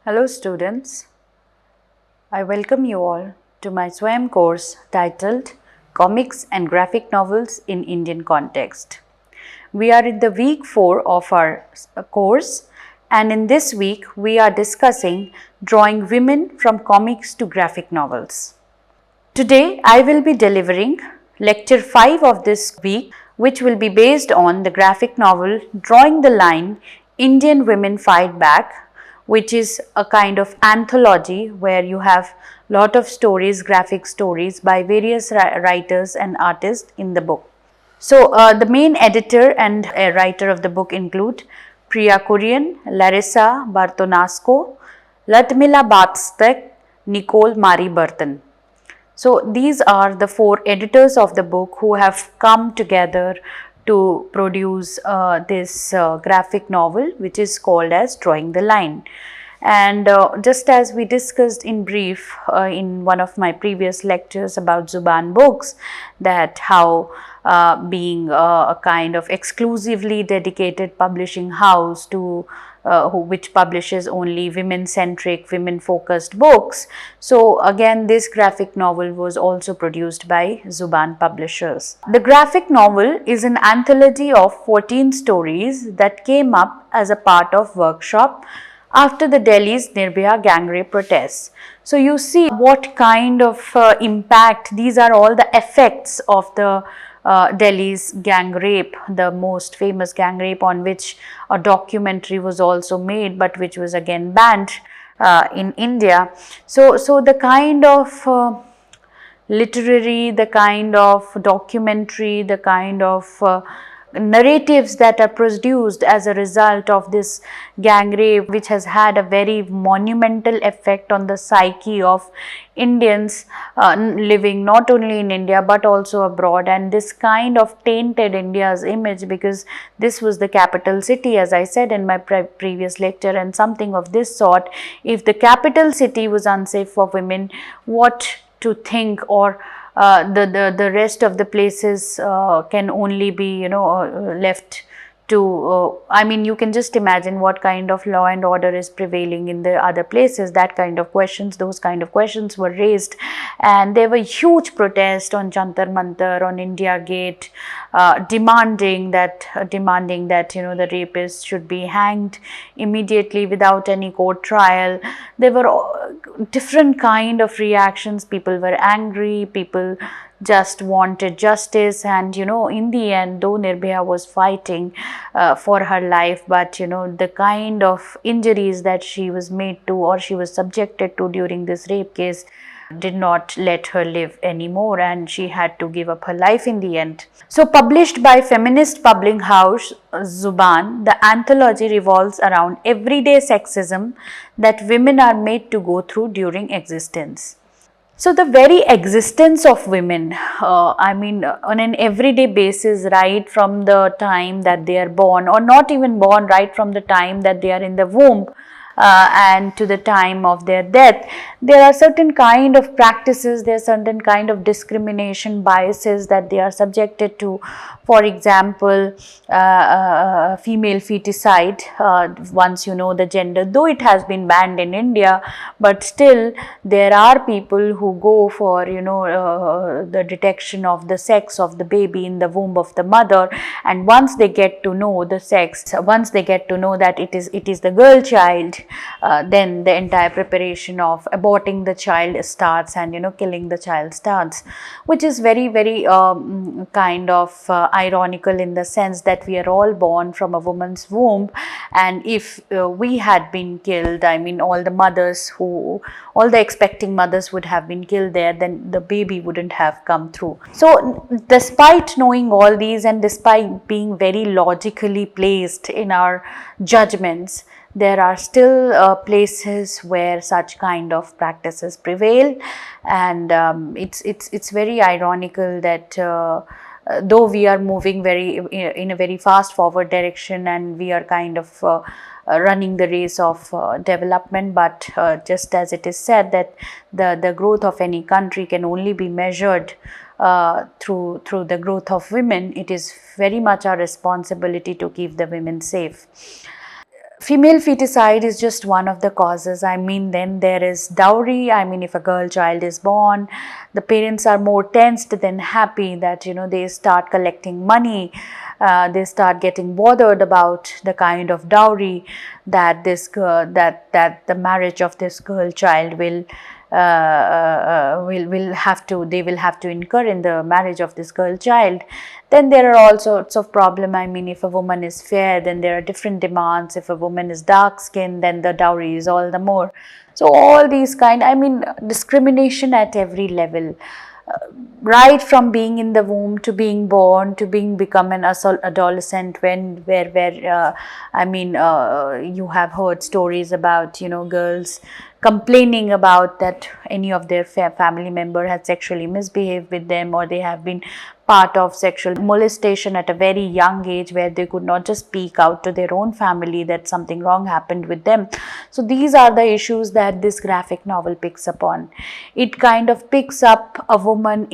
Hello students, I welcome you all to my SWAYAM course titled Comics and Graphic Novels in Indian Context. We are in the week 4 of our course, and in this week we are discussing drawing women from comics to graphic novels. Today I will be delivering lecture 5 of this week, which will be based on the graphic novel Drawing the Line, Indian Women Fight Back, which is a kind of anthology where you have lot of stories, graphic stories by various writers and artists in the book. So, the main editor and writer of the book include Priya Kuriyan, Larissa Bertonasco, Ludmilla Bartscht, Nicole Burton. So, these are the 4 editors of the book who have come together to produce this graphic novel, which is called as Drawing the Line. And just as we discussed in brief in one of my previous lectures about Zuban books, that how being a kind of exclusively dedicated publishing house to which publishes only women-centric, women-focused books. So again, this graphic novel was also produced by Zuban Publishers. The graphic novel is an anthology of 14 stories that came up as a part of workshop after the Delhi's Nirbhaya gang rape protests. So you see what kind of impact, these are all the effects of the Delhi's gang rape, the most famous gang rape on which a documentary was also made, but which was again banned in India. So the kind of literary, the kind of documentary, the kind of narratives that are produced as a result of this gang rape, which has had a very monumental effect on the psyche of Indians living not only in India but also abroad, and this kind of tainted India's image, because this was the capital city, as I said in my previous lecture, and something of this sort. If the capital city was unsafe for women, what to think, or the rest of the places can only be left to I mean, you can just imagine what kind of law and order is prevailing in the other places. That kind of questions, those kind of questions were raised, and there were huge protests on Jantar Mantar, on India Gate, demanding that the rapist should be hanged immediately without any court trial. There were different kind of reactions. People were angry, people just wanted justice, and in the end, though Nirbhaya was fighting for her life, but the kind of injuries that she was made to, or she was subjected to during this rape case, did not let her live anymore, and she had to give up her life in the end. So, published by feminist publishing house Zuban, the anthology revolves around everyday sexism that women are made to go through during existence. So the very existence of women, I mean, on an everyday basis, right from the time that they are born, or not even born, right from the time that they are in the womb, and to the time of their death, there are certain kind of practices, there are certain kind of discrimination, biases that they are subjected to. For example, female feticide, once you know the gender, though it has been banned in India, but still there are people who go for the detection of the sex of the baby in the womb of the mother, and once they get to know the sex, once they get to know that it is the girl child, then the entire preparation of aborting the child starts, and killing the child starts, which is very kind of ironical, in the sense that we are all born from a woman's womb, and if we had been killed, I mean, all the expecting mothers would have been killed there, then the baby wouldn't have come through. So despite knowing all these, and despite being very logically placed in our judgments, there are still places where such kind of practices prevail, and it's very ironical that though we are moving in a very fast forward direction, and we are kind of running the race of development, but just as it is said that the growth of any country can only be measured through the growth of women, it is very much our responsibility to keep the women safe. Female feticide is just one of the causes. I mean, then there is dowry. I mean, if a girl child is born, the parents are more tensed than happy that, they start collecting money. They start getting bothered about the kind of dowry that this girl, that the marriage of this girl child will have to, they will have to incur in the marriage of this girl child. Then there are all sorts of problem. I mean, if a woman is fair, then there are different demands. If a woman is dark skinned, then the dowry is all the more. So all these I mean, discrimination at every level. Right from being in the womb to being born to become an adolescent, I mean, you have heard stories about girls complaining about that any of their family member had sexually misbehaved with them, or they have been part of sexual molestation at a very young age, where they could not just speak out to their own family that something wrong happened with them. So these are the issues that this graphic novel picks up on. It kind of picks up a woman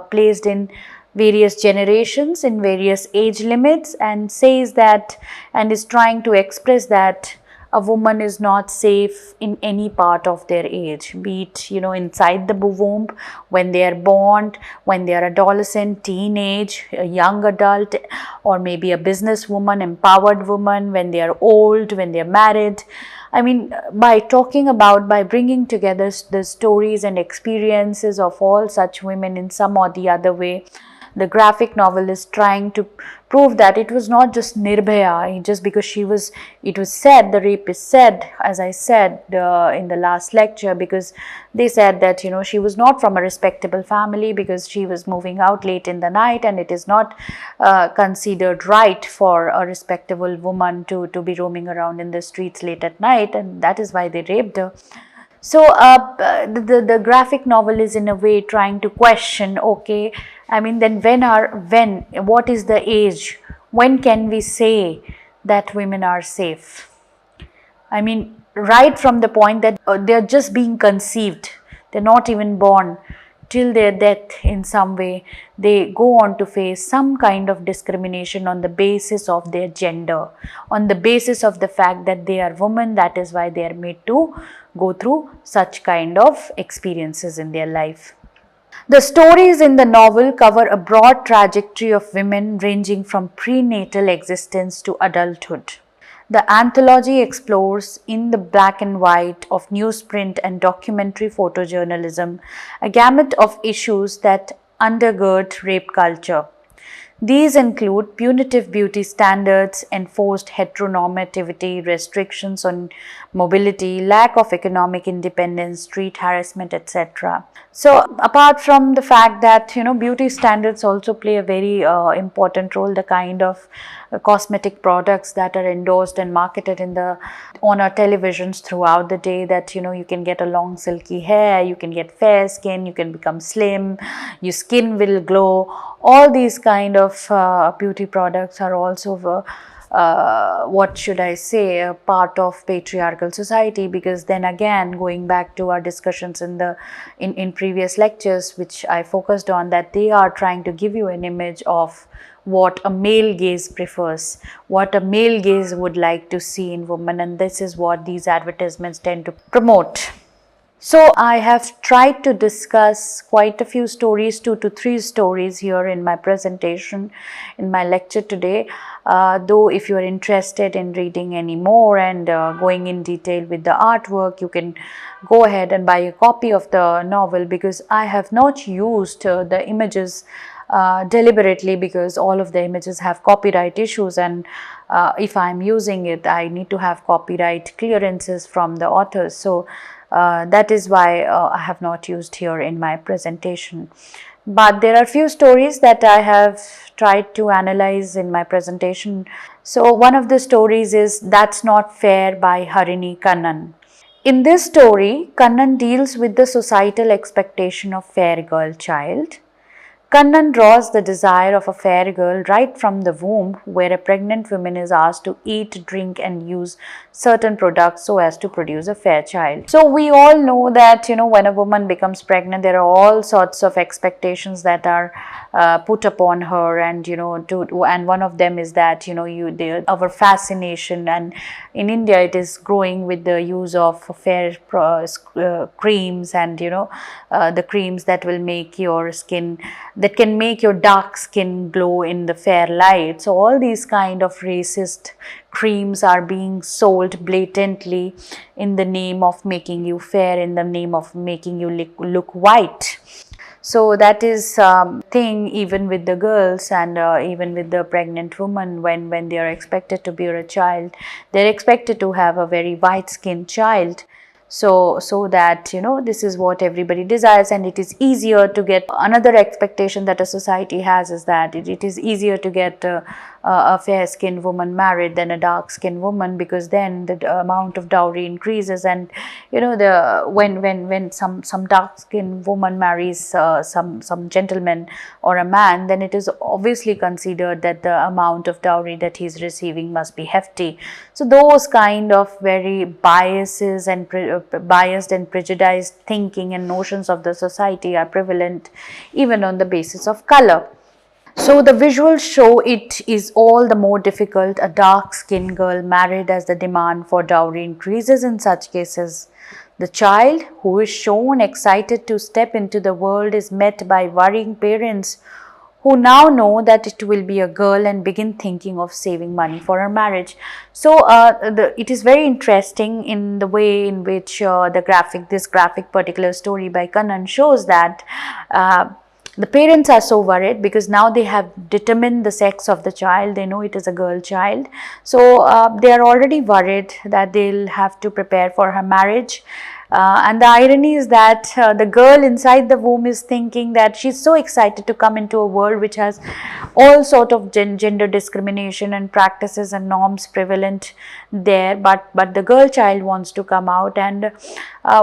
placed in various generations, in various age limits, and says that, and is trying to express that a woman is not safe in any part of their age, be it inside the womb, when they are born, when they are adolescent, teenage, a young adult, or maybe a businesswoman, empowered woman, when they are old, when they are married. I mean, by bringing together the stories and experiences of all such women in some or the other way, the graphic novel is trying to prove that it was not just Nirbhaya, just because it was said, the rape is said, as I said in the last lecture, because they said that, she was not from a respectable family, because she was moving out late in the night, and it is not considered right for a respectable woman to be roaming around in the streets late at night, and that is why they raped her. So the graphic novel is in a way trying to question, okay, I mean, then what is the age? When can we say that women are safe? I mean, right from the point that they're just being conceived, they're not even born, till their death in some way, they go on to face some kind of discrimination on the basis of their gender, on the basis of the fact that they are women. That is why they are made to go through such kind of experiences in their life. The stories in the novel cover a broad trajectory of women ranging from prenatal existence to adulthood. The anthology explores, in the black and white of newsprint and documentary photojournalism, a gamut of issues that undergird rape culture. These include punitive beauty standards, enforced heteronormativity, restrictions on mobility, lack of economic independence, street harassment, etc. So, apart from the fact that beauty standards also play a very important role, the kind of cosmetic products that are endorsed and marketed on our televisions throughout the day, that you can get a long silky hair, you can get fair skin, you can become slim, your skin will glow. All these kind of beauty products are also what should I say, a part of patriarchal society, because then again, going back to our discussions in previous lectures, which I focused on, that they are trying to give you an image of what a male gaze prefers, what a male gaze would like to see in women, and this is what these advertisements tend to promote. So I have tried to discuss quite a few stories, 2 to 3 stories here in my presentation, in my lecture today. Though if you are interested in reading any more and going in detail with the artwork, you can go ahead and buy a copy of the novel, because I have not used the images deliberately, because all of the images have copyright issues, and if I am using it, I need to have copyright clearances from the authors. So that is why I have not used here in my presentation. But there are few stories that I have tried to analyze in my presentation. So one of the stories is That's Not Fair by Harini Kannan. In this story, Kannan deals with the societal expectation of fair girl child. Kannan draws the desire of a fair girl right from the womb, where a pregnant woman is asked to eat, drink, and use certain products so as to produce a fair child. So we all know that, when a woman becomes pregnant, there are all sorts of expectations that are put upon her, and and one of them is that our fascination, and in India it is growing with the use of fair creams, and the creams that will make your skin, that can make your dark skin glow in the fair light. So all these kind of racist creams are being sold blatantly in the name of making you fair, in the name of making you look white. So that is thing even with the girls, and even with the pregnant woman, when they are expected to bear a child, they're expected to have a very white skinned child. So that this is what everybody desires, and it is easier to get. Another expectation that a society has is that it is easier to get a fair skinned woman married than a dark skinned woman, because then the amount of dowry increases, and the when some dark skinned woman marries some gentleman or a man, then it is obviously considered that the amount of dowry that he's receiving must be hefty. So those kind of very biased and prejudiced thinking and notions of the society are prevalent even on the basis of color. So the visuals show it is all the more difficult a dark-skinned girl married as the demand for dowry increases in such cases. The child, who is shown excited to step into the world, is met by worrying parents who now know that it will be a girl and begin thinking of saving money for her marriage. So it is very interesting in the way in which this graphic particular story by Kannan shows that the parents are so worried because now they have determined the sex of the child. They know it is a girl child. So they are already worried that they'll have to prepare for her marriage. And the irony is that the girl inside the womb is thinking that she's so excited to come into a world which has all sort of gender discrimination and practices and norms prevalent there, but the girl child wants to come out. And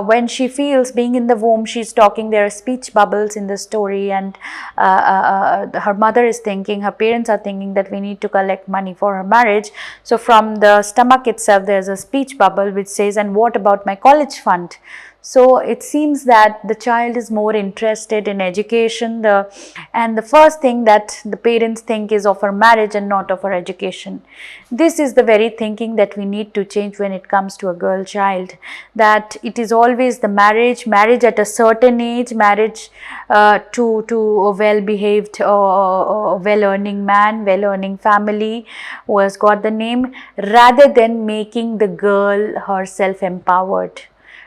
when she feels being in the womb, she's talking, there are speech bubbles in the story, and her mother is thinking, her parents are thinking that we need to collect money for her marriage. So from the stomach itself there's a speech bubble which says, and what about my college fund? So it seems that the child is more interested in education, and the first thing that the parents think is of her marriage and not of her education. This is the very thinking that we need to change when it comes to a girl child, that it is always the marriage at a certain age, marriage to a well-behaved, well-earning man, well-earning family who has got the name, rather than making the girl herself empowered,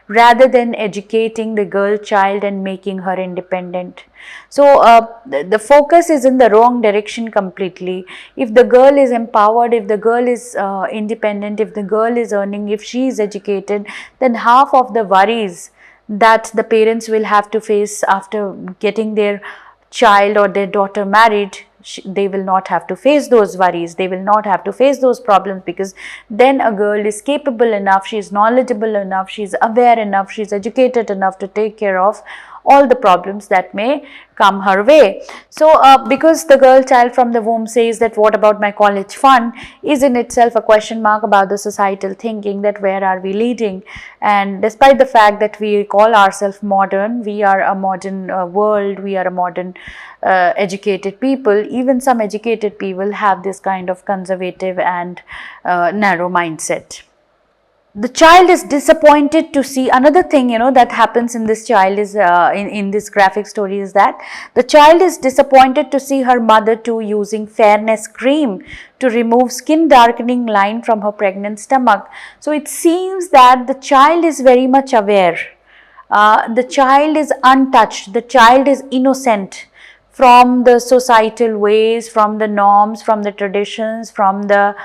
rather than educating the girl child and making her independent. So the focus is in the wrong direction completely. If the girl is empowered, if the girl is independent, if the girl is earning, if she is educated, then half of the worries that the parents will have to face after getting their child or their daughter married, they will not have to face those worries, they will not have to face those problems, because then a girl is capable enough, she is knowledgeable enough, she is aware enough, she is educated enough to take care of all the problems that may come her way. So because the girl child from the womb says that what about my college fund, is in itself a question mark about the societal thinking, that where are we leading. And despite the fact that we call ourselves modern, we are a modern world, we are a modern educated people, even some educated people have this kind of conservative and narrow mindset. The child is disappointed to see, another thing that happens in this child is in this graphic story, is that the child is disappointed to see her mother too using fairness cream to remove skin darkening line from her pregnant stomach. So it seems that the child is very much aware, the child is untouched, the child is innocent from the societal ways, from the norms, from the traditions, from the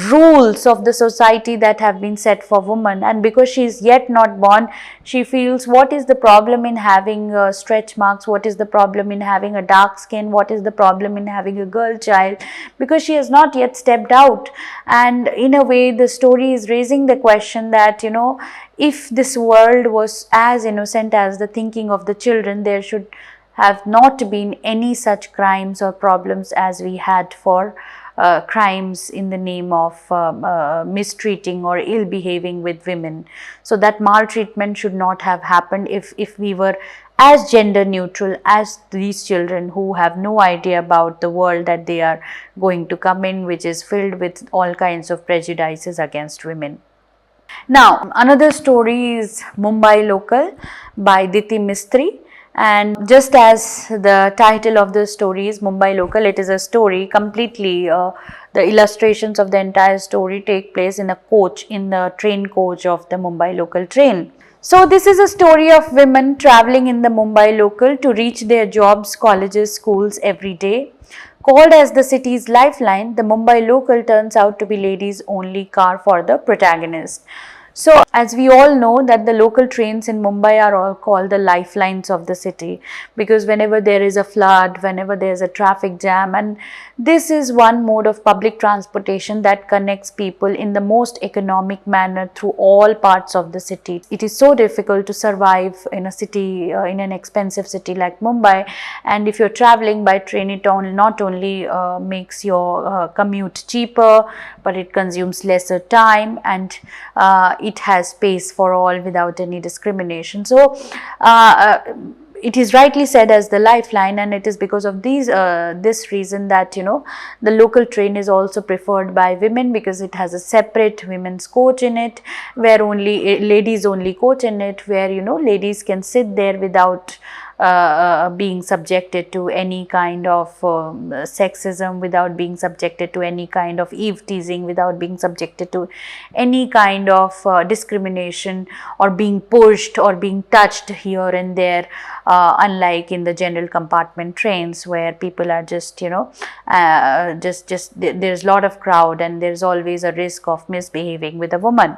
rules of the society that have been set for women. And because she is yet not born, she feels, what is the problem in having stretch marks, what is the problem in having a dark skin, what is the problem in having a girl child, because she has not yet stepped out. And in a way the story is raising the question that if this world was as innocent as the thinking of the children, there should have not been any such crimes or problems as we had for crimes in the name of mistreating or ill behaving with women. So that maltreatment should not have happened if we were as gender neutral as these children who have no idea about the world that they are going to come in, which is filled with all kinds of prejudices against women. Now, another story is Mumbai Local by Diti Mistry. And just as the title of the story is Mumbai Local, it is a story completely, the illustrations of the entire story take place in a coach, in the train coach of the Mumbai Local train. So, this is a story of women traveling in the Mumbai Local to reach their jobs, colleges, schools every day. Called as the city's lifeline, the Mumbai Local turns out to be ladies' only car for the protagonist. So, as we all know that the local trains in Mumbai are all called the lifelines of the city, because whenever there is a flood, whenever there is a traffic jam, and this is one mode of public transportation that connects people in the most economic manner through all parts of the city. It is so difficult to survive in a city, in an expensive city like Mumbai, and if you're traveling by train, it not only makes your commute cheaper, but it consumes lesser time, and it has space for all without any discrimination. So, it is rightly said as the lifeline, and it is because of this reason that the local train is also preferred by women, because it has a separate women's coach in it, where only ladies only coach in it, where ladies can sit there without being subjected to any kind of sexism, without being subjected to any kind of eve teasing, without being subjected to any kind of discrimination, or being pushed or being touched here and there, unlike in the general compartment trains, where people are just there's a lot of crowd and there's always a risk of misbehaving with a woman.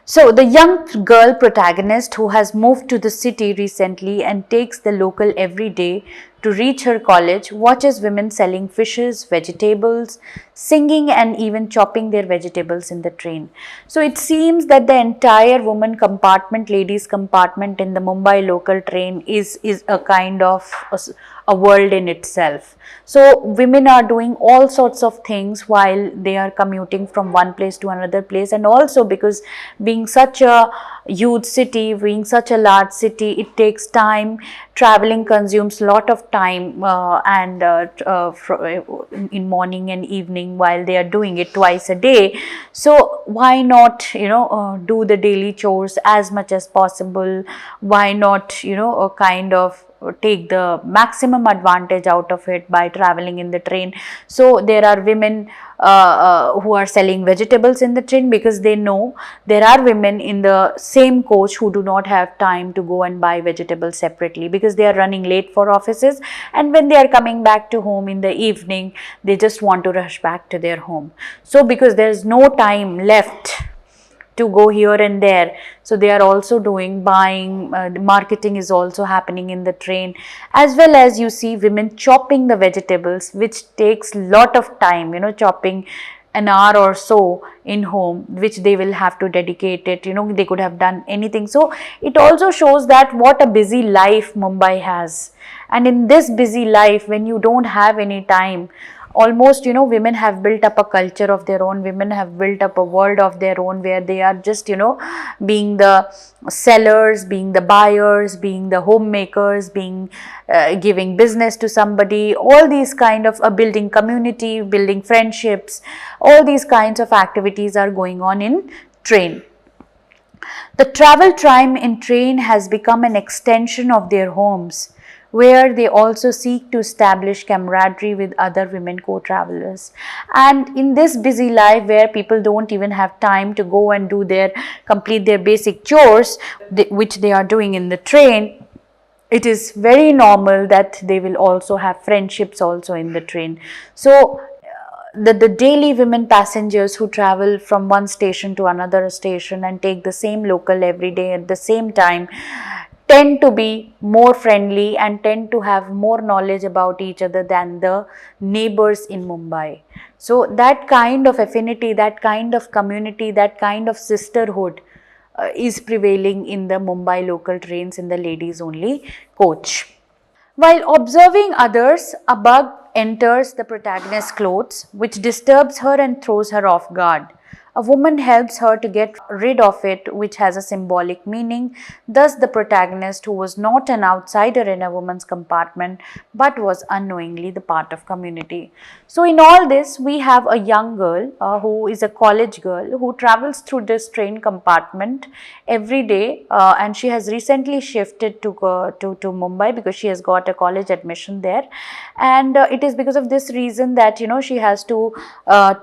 So, the young girl protagonist who has moved to the city recently and takes the local every day to reach her college watches women selling fishes, vegetables, singing, and even chopping their vegetables in the train. So, it seems that the entire woman compartment, ladies compartment in the Mumbai local train is a kind of a world in itself. So, women are doing all sorts of things while they are commuting from one place to another place, and also because being such a huge city, being such a large city, it takes time. Traveling consumes a lot of time, in morning and evening, while they are doing it twice a day. So why not do the daily chores as much as possible? Why not kind of take the maximum advantage out of it by traveling in the train? So there are women who are selling vegetables in the train, because they know there are women in the same coach who do not have time to go and buy vegetables separately, because they are running late for offices, and when they are coming back to home in the evening, they just want to rush back to their home. So because there is no time left to go here and there, so they are also doing buying, marketing is also happening in the train, as well as you see women chopping the vegetables, which takes lot of time, chopping an hour or so in home, which they will have to dedicate it, they could have done anything. So it also shows that what a busy life Mumbai has, and in this busy life, when you don't have any time, almost women have built up a culture of their own, women have built up a world of their own, where they are just being the sellers, being the buyers, being the homemakers, being giving business to somebody, all these kind of building community, building friendships, all these kinds of activities are going on in train. The travel time in train has become an extension of their homes, where they also seek to establish camaraderie with other women co-travelers. And in this busy life, where people don't even have time to go and complete their basic chores, which they are doing in the train, it is very normal that they will also have friendships also in the train. So the daily women passengers who travel from one station to another station and take the same local every day at the same time tend to be more friendly and tend to have more knowledge about each other than the neighbors in Mumbai. So that kind of affinity, that kind of community, that kind of sisterhood is prevailing in the Mumbai local trains in the ladies only coach. While observing others, a bug enters the protagonist's clothes, which disturbs her and throws her off guard. A woman helps her to get rid of it, which has a symbolic meaning. Thus, the protagonist, who was not an outsider in a woman's compartment but was unknowingly the part of community. So, in all this, we have a young girl who is a college girl who travels through this train compartment every day, and she has recently shifted to Mumbai because she has got a college admission there, and it is because of this reason that she has to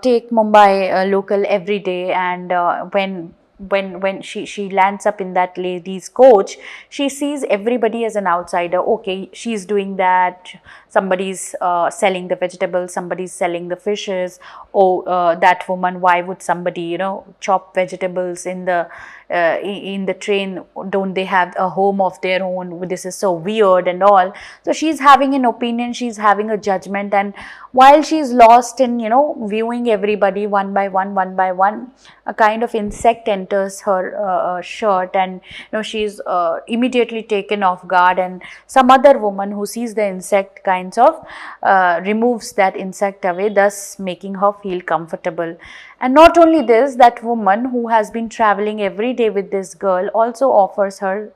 take Mumbai local every day, and when she lands up in that lady's coach, she sees everybody as an outsider. Okay, she's doing that, somebody's selling the vegetables, somebody's selling the fishes. Oh, that woman, why would somebody chop vegetables in the train? Don't they have a home of their own? This is so weird and all. So she's having an opinion, she's having a judgment, and while she's lost in viewing everybody one by one, a kind of insect enters her shirt, and she's immediately taken off guard, and some other woman who sees the insect kinds of removes that insect away, thus making her feel comfortable. And not only this, that woman who has been traveling every day with this girl also offers her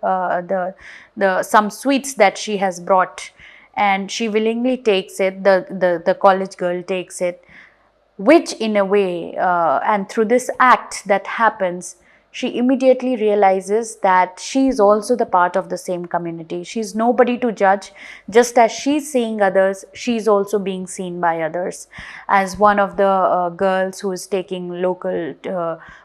the some sweets that she has brought, and she willingly takes it. The college girl takes it, which in a way, and through this act that happens, she immediately realizes that she is also the part of the same community. She is nobody to judge. Just as she is seeing others, she is also being seen by others. As one of the girls who is taking local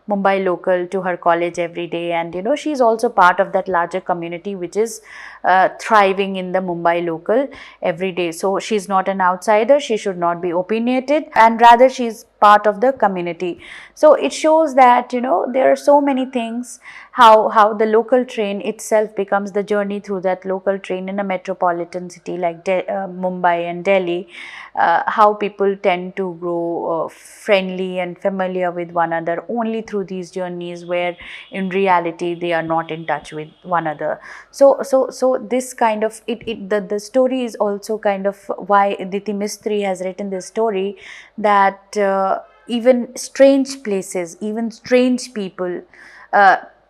Mumbai local to her college every day, and she is also part of that larger community which is thriving in the Mumbai local every day. So she is not an outsider, she should not be opinionated, and rather she is part of the community. So it shows that there are so many things, how the local train itself becomes the journey through that local train in a metropolitan city like Mumbai and Delhi, how people tend to grow friendly and familiar with one another only through these journeys, where in reality they are not in touch with one another. So this kind of the story is also kind of why Diti Mistry has written this story, that even strange places, even strange people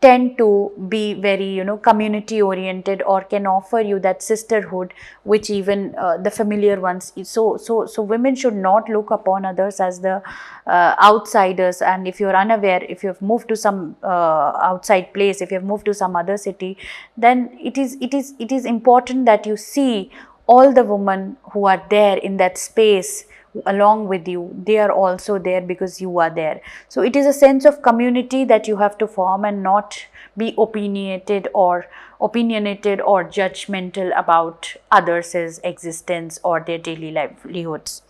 tend to be very community oriented, or can offer you that sisterhood which even the familiar ones. So women should not look upon others as the outsiders. And if you're unaware, if you've moved to some outside place, if you've moved to some other city, then it is important that you see all the women who are there in that space along with you. They are also there because you are there. So it is a sense of community that you have to form, and not be opinionated or judgmental about others' existence or their daily livelihoods.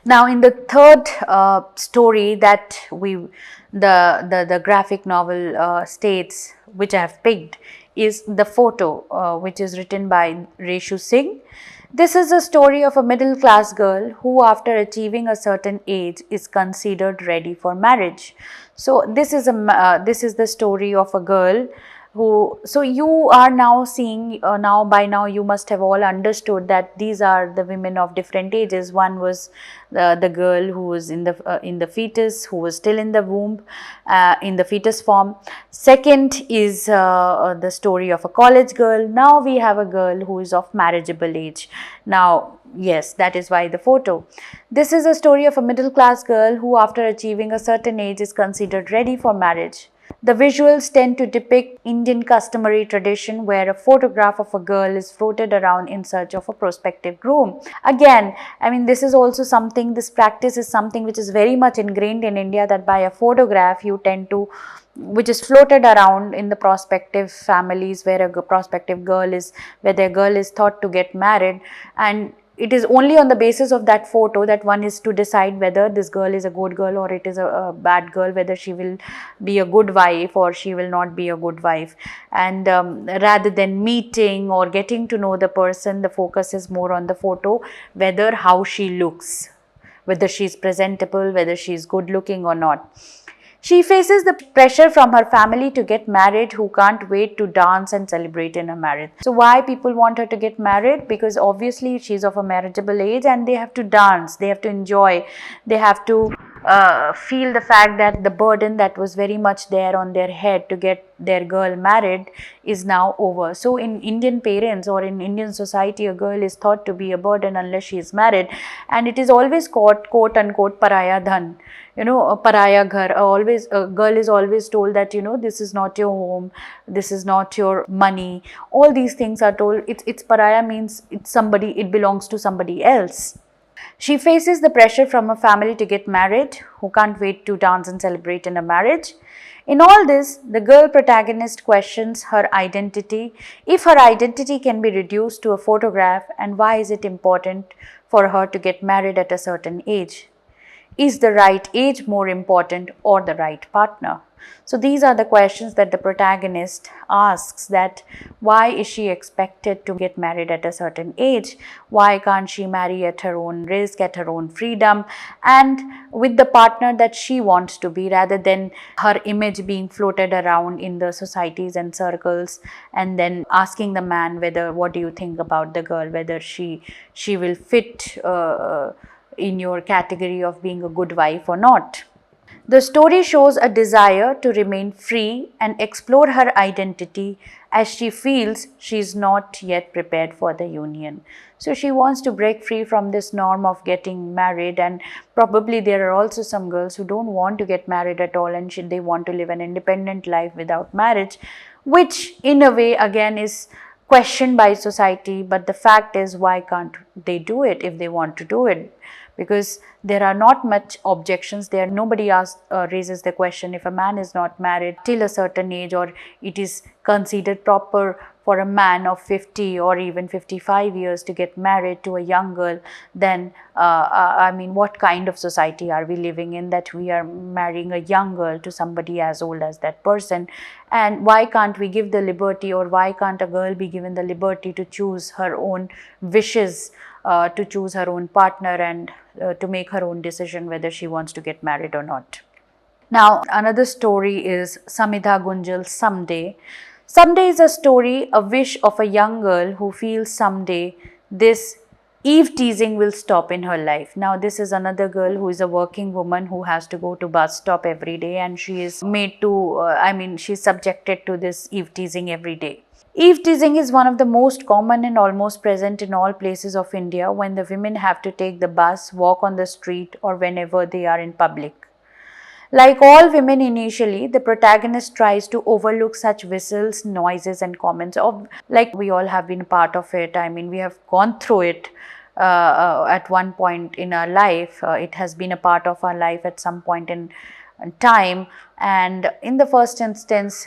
Now, in the third story that the graphic novel states, which I have picked, is The Photo, which is written by Reshu Singh. This is a story of a middle class girl who, after achieving a certain age, is considered ready for marriage. So this is the story of a girl who, so you are now seeing, by now you must have all understood that these are the women of different ages. One was the girl who was in the fetus, who was still in the womb, in the fetus form. Second is the story of a college girl. Now we have a girl who is of marriageable age. Now, yes, that is why The Photo. This is a story of a middle class girl who, after achieving a certain age, is considered ready for marriage. The visuals tend to depict Indian customary tradition, where a photograph of a girl is floated around in search of a prospective groom. Again, I mean, this is also something, this practice is something which is very much ingrained in India, that by a photograph you tend to, which is floated around in the prospective families, where a prospective girl is, where their girl is thought to get married, and it is only on the basis of that photo that one is to decide whether this girl is a good girl or it is a bad girl, whether she will be a good wife or she will not be a good wife. And rather than meeting or getting to know the person, the focus is more on the photo, whether how she looks, whether she is presentable, whether she is good looking or not. She faces the pressure from her family to get married, who can't wait to dance and celebrate in her marriage. So why people want her to get married? Because obviously she's of a marriageable age and they have to dance, they have to enjoy, they have to feel the fact that the burden that was very much there on their head to get their girl married is now over. So in Indian parents or in Indian society, a girl is thought to be a burden unless she is married, and it is always called quote unquote paraya dhan. A paraya ghar, always a girl is always told that this is not your home, this is not your money. All these things are told. It's paraya means it's somebody, it belongs to somebody else. She faces the pressure from her family to get married, who can't wait to dance and celebrate in a marriage. In all this, the girl protagonist questions her identity, if her identity can be reduced to a photograph, and why is it important for her to get married at a certain age. Is the right age more important or the right partner? So these are the questions that the protagonist asks, that why is she expected to get married at a certain age? Why can't she marry at her own risk, at her own freedom, and with the partner that she wants to be, rather than her image being floated around in the societies and circles, and then asking the man whether, what do you think about the girl, whether she will fit in your category of being a good wife or not. The story shows a desire to remain free and explore her identity, as she feels she is not yet prepared for the union. So she wants to break free from this norm of getting married, and probably there are also some girls who don't want to get married at all, and they want to live an independent life without marriage, which in a way again is questioned by society. But the fact is, why can't they do it if they want to do it? Because there are not much objections there. Nobody raises the question, if a man is not married till a certain age, or it is considered proper for a man of 50 or even 55 years to get married to a young girl, then I mean, what kind of society are we living in, that we are marrying a young girl to somebody as old as that person? And why can't we give the liberty, or why can't a girl be given the liberty to choose her own wishes, to choose her own partner, and to make her own decision whether she wants to get married or not? Now, another story is Samidha Gunjal's Someday. Someday is a story, a wish of a young girl who feels someday this eve teasing will stop in her life. Now, this is another girl who is a working woman who has to go to bus stop every day, and she is made to, she's subjected to this eve teasing every day. Eve teasing is one of the most common and almost present in all places of India when the women have to take the bus, walk on the street, or whenever they are in public. Like all women initially, the protagonist tries to overlook such whistles, noises and comments. Like we all have been part of it. I mean, we have gone through it at one point in our life. It has been a part of our life at some point in time, and in the first instance,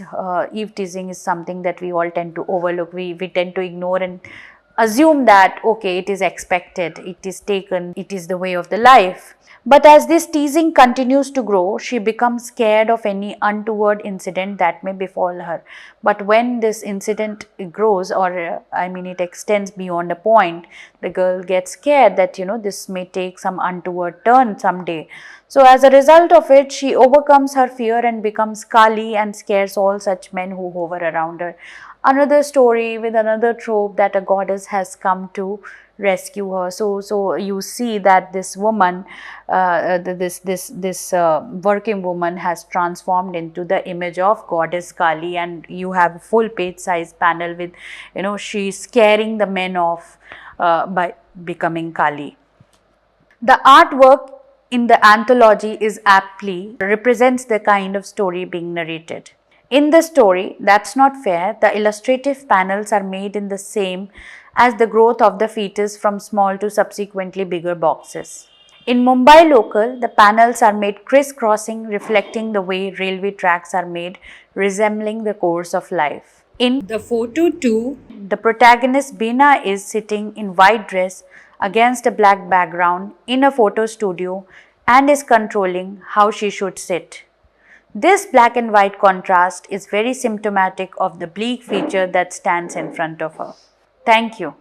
eve teasing is something that we all tend to overlook. We tend to ignore and assume that okay, it is expected, it is taken, it is the way of the life. But as this teasing continues to grow, she becomes scared of any untoward incident that may befall her. But when this incident grows, or it extends beyond a point, the girl gets scared that this may take some untoward turn someday. So as a result of it, she overcomes her fear and becomes Kali and scares all such men who hover around her. Another story with another trope that a goddess has come to rescue her. So you see that this woman, this working woman has transformed into the image of goddess Kali, and you have a full page size panel with she's scaring the men off by becoming Kali. The artwork in the anthology is aptly represents the kind of story being narrated. In the story, That's Not Fair, the illustrative panels are made in the same as the growth of the fetus from small to subsequently bigger boxes. In Mumbai local, the panels are made crisscrossing, reflecting the way railway tracks are made, resembling the course of life. In the photo 2, the protagonist Beena is sitting in white dress against a black background in a photo studio and is controlling how she should sit. This black and white contrast is very symptomatic of the bleak feature that stands in front of her. Thank you.